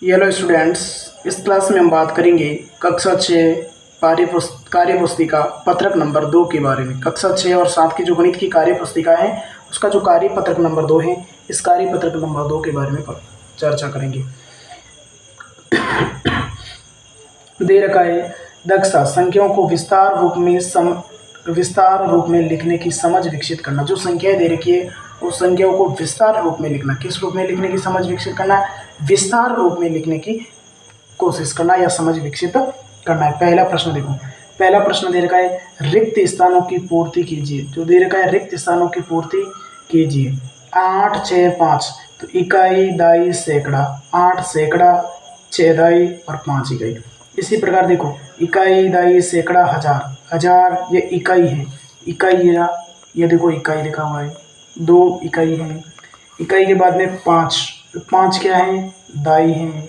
Hello students, इस class में हम बात करेंगे कक्षा 6 कार्य पुस्तिका पत्रक नंबर 2 के बारे में। कक्षा 6 और 7 की जो गणित की कार्य पुस्तिका है उसका जो कार्य पत्रक नंबर 2 है, इस कार्य पत्रक नंबर 2 के बारे में चर्चा करेंगे। दे रखा है दक्षता संख्याओं को विस्तार रूप में लिखने की समझ विकसित करना। जो संख्याएं दे रखी है उस संख्याओं को विस्तार रूप में लिखना। किस रूप में लिखने की समझ विकसित करना? विस्तार रूप में लिखने की कोशिश करना या समझ विकसित करना है। पहला प्रश्न देखो, पहला प्रश्न दे रखा है रिक्त स्थानों की पूर्ति कीजिए। जो दे रखा है रिक्त स्थानों की पूर्ति कीजिए। 8, 6, 5, तो इकाई, दाई, सैकड़ा। 8 सैकड़ा, 6 दाई और 5 इकाई। इसी प्रकार देखो, इकाई, दाई, सैकड़ा, हजार। हजार ये इकाई है, इकाई ये देखो इकाई लिखा हुआ है, 2 इकाई है। इकाई के बाद में 5, 5 क्या है? दाई है।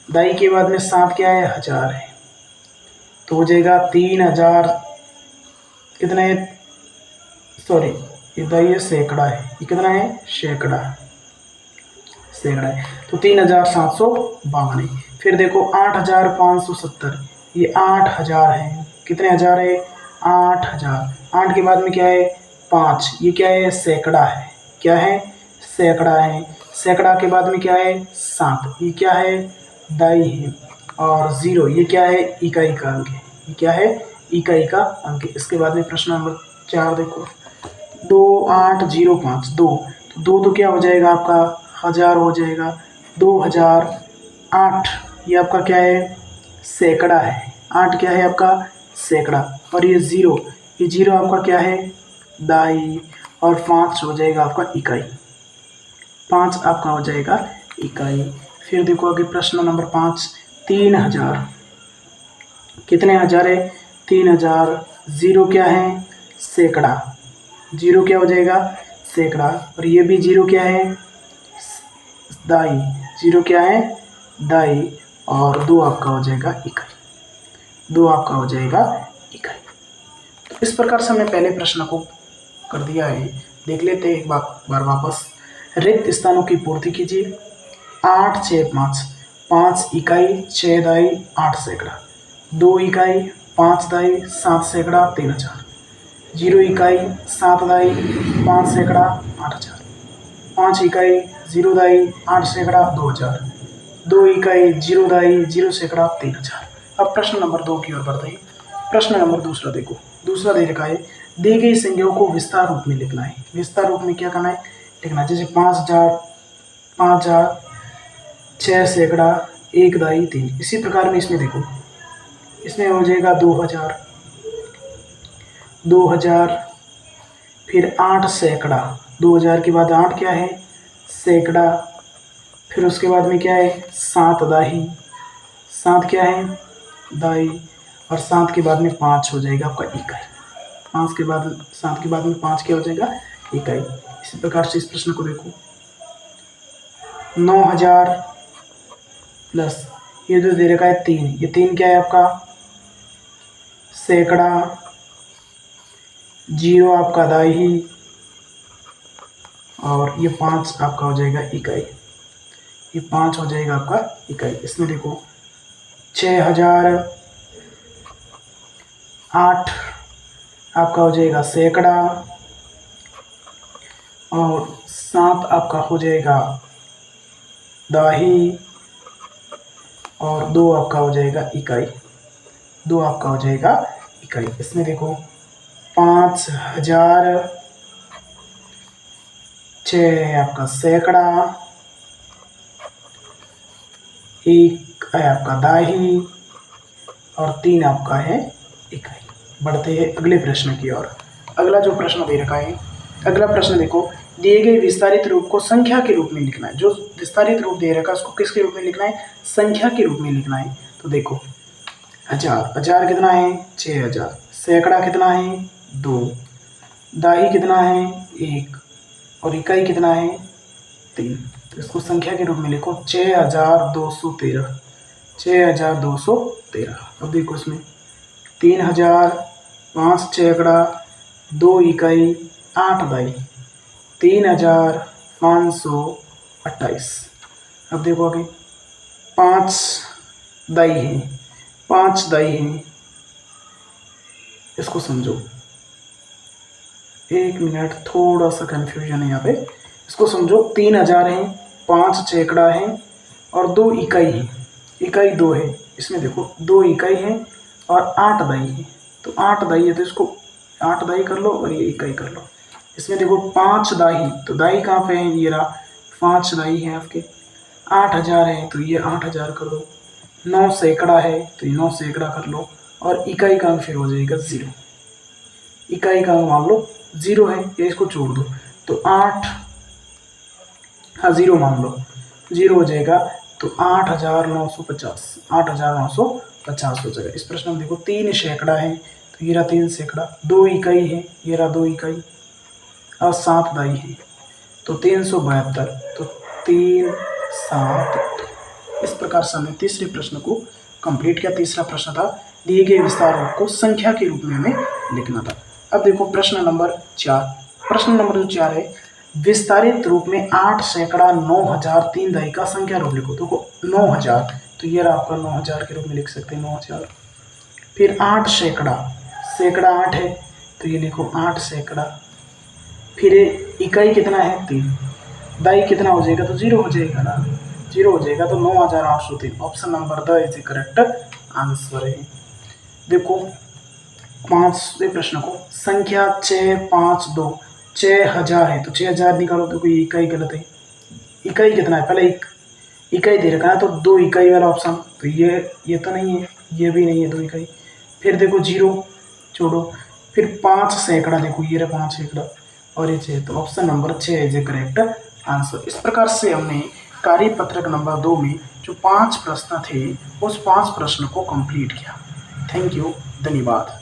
दाई के बाद में 7 क्या है? हजार है। तो हो जाएगा 3000। कितना है? सॉरी, ये दाई है, सैकड़ा है। ये कितना है? सैकड़ा, सैकड़ा है। तो 3752 है। फिर देखो 8570, ये 8000 है। कितने हजार है? 8000। 8 के बाद में क्या है? 5, ये क्या है? सैकड़ा है। क्या है? सैकड़ा है। सैकड़ा के बाद में क्या है? 7, ये क्या है? दाई है। और 0, ये क्या है? इकाई का अंक है। ये क्या है? इकाई का अंक है। इसके बाद में प्रश्न नंबर 4 देखो, 2805, 2, तो 2 तो क्या हो जाएगा आपका? हजार हो जाएगा। 2008, ये आपका क्या है? सैकड़ा है। 8 क्या है आपका? सैकड़ा। और ये 0, ये 0 आपका क्या है? दाई। और 5 हो जाएगा आपका इकाई। 5 आपका हो जाएगा इकाई। फिर देखो आगे प्रश्न नंबर 5, 3000। कितने हजार है? 3000। 0 क्या है? सैकड़ा। 0 क्या हो जाएगा? सैकड़ा। और ये भी 0 क्या है? दाई। 0 क्या है? दाई। और 2 आपका हो जाएगा इकाई। 2 आपका हो जाएगा इकाई। तो इस प्रकार से हमने पहले प्रश्न को कर दिया है। देख लेते हैं एक बार वापस। रिक्त स्थानों की पूर्ति कीजिए। 8, 6, 5, 5 इकाई, 6 दाई, 8 सैकड़ा। 2 इकाई, 5 दाई, 7 सैकड़ा, 3000। 0 इकाई, 7 दाई, 5 सैकड़ा, 8000। 5 इकाई, 0 दाई, 8 सैकड़ा, 2000। 2 इकाई, 0 दाई, 0 सैकड़ा, 3000। अब प्रश्न नंबर 2 की ओर बढ़ते हैं। प्रश्न नंबर दूसरा देखो, दूसरा दे रखा है दी गई संख्याओं को विस्तार रूप में लिखना है। विस्तार रूप में क्या करना है? लिखना है। जैसे 5000, 5000, 6 सैकड़ा, 1 दाई, 3। इसी प्रकार में इसमें देखो, इसमें हो जाएगा 2000, 2000, फिर 8 सैकड़ा। 2000 के बाद 8 क्या है? सैकड़ा। फिर उसके बाद में क्या है? 7 दाही। 7 क्या है? दाई। और 7 के बाद में 5 हो जाएगा आपका इकाई। 5 के बाद 7 के बाद में 5 क्या हो जाएगा? इकाई। इसी प्रकार से इस प्रश्न को देखो, 9000 प्लस ये जो दे रखा है 3, ये 3 क्या है आपका? सैकड़ा। 0 आपका दाही। और ये 5 आपका हो जाएगा इकाई। ये 5 हो जाएगा आपका इकाई। इसमें देखो 6008 आपका हो जाएगा सैकड़ा। और 7 आपका हो जाएगा दाही। और 2 आपका हो जाएगा इकाई। 2 आपका हो जाएगा इकाई। इसमें देखो 5006 आपका सैकड़ा, 1 है आपका दाही और 3 आपका है इकाई। बढ़ते हैं अगले प्रश्न की ओर। अगला जो प्रश्न दे रखा है, अगला प्रश्न देखो, दिए गए विस्तारित रूप को संख्या के रूप में लिखना है। जो विस्तारित रूप दे रखा है उसको किसके रूप में लिखना है? संख्या के रूप में लिखना है। तो देखो, हजार, हजार कितना है? 6000। सैकड़ा कितना है? 2। दाही कितना है? 1। और इकाई कितना है? 3। तो इसको संख्या के रूप में लिखो, 6213। 6213। अब देखो इसमें 3000, 5 सैकड़ा, 2 इकाई, 8 दाई, 3528। अब देखो आगे, 5 दाई हैं, 5 दाई हैं, इसको समझो। 1 मिनट, थोड़ा सा कंफ्यूजन है यहाँ पे, इसको समझो। 3000 हैं, 5 सैकड़ा हैं और 2 इकाई है, इकाई 2 है। इसमें देखो 2 इकाई है और 8 दाई है, तो 8 दाई है तो इसको 8 दाई कर लो और ये इकाई कर लो। इसमें देखो 5 दाई, तो दाई कहाँ पे है, ये रहा, 5 दाई है आपके। 8000 है तो ये 8000 कर लो। 9 सैकड़ा है तो ये 9 सैकड़ा कर लो और इकाई का अंक फिर हो जाएगा 0। इकाई का अंक मान लो 0 है, ये इसको छोड़ दो तो 8, हाँ 0 मान लो, 0 हो जाएगा तो 8950, 8950 हो जाएगा। इस प्रश्न में देखो 3 सैकड़ा है तो ये रहा 3 सैकड़ा, 2 इकाई है, ये रहा 2 इकाई और 7 दाई है तो 372, तो 3 7। इस प्रकार से हमने तीसरे प्रश्न को कंप्लीट किया। तीसरा प्रश्न था दिए गए विस्तारों को संख्या के रूप में हमें लिखना था। अब देखो प्रश्न नंबर 4। प्रश्न नंबर 4 है विस्तारित रूप में 8 सैकड़ा 9003 दाई का संख्या रूप लिखो। देखो 9000, तो ये रहा आपका 9000 के रूप में लिख सकते हैं 9000। फिर 8 सैकड़ा, सैकड़ा 8 है तो ये लिखो 8 सैकड़ा। फिर इकाई कितना है 3, दाई कितना हो जाएगा, तो 0 हो जाएगा ना, 0 हो जाएगा तो 9803। Option number the is the correct answer है। देखो 5वें प्रश्न को संख्या 652 6000 है तो 6000 निकालो। देखो ये इकाई गलत है, इकाई कितना है, पहले इकाई दे रखा है तो 2 इकाई वाला ऑप्शन, तो ये तो नहीं है, ये भी नहीं है 2 इकाई। फिर देखो 0 छोड़ो, फिर 5 सैकड़ा, देखो ये रहा 5 सैकड़ा और ये 6, तो option number 6 is A correct answer. इस प्रकार से हमने कार्यपत्रक नंबर 2 में जो 5 प्रश्न थे उस 5 प्रश्न को कंप्लीट किया। थैंक यू, धन्यवाद।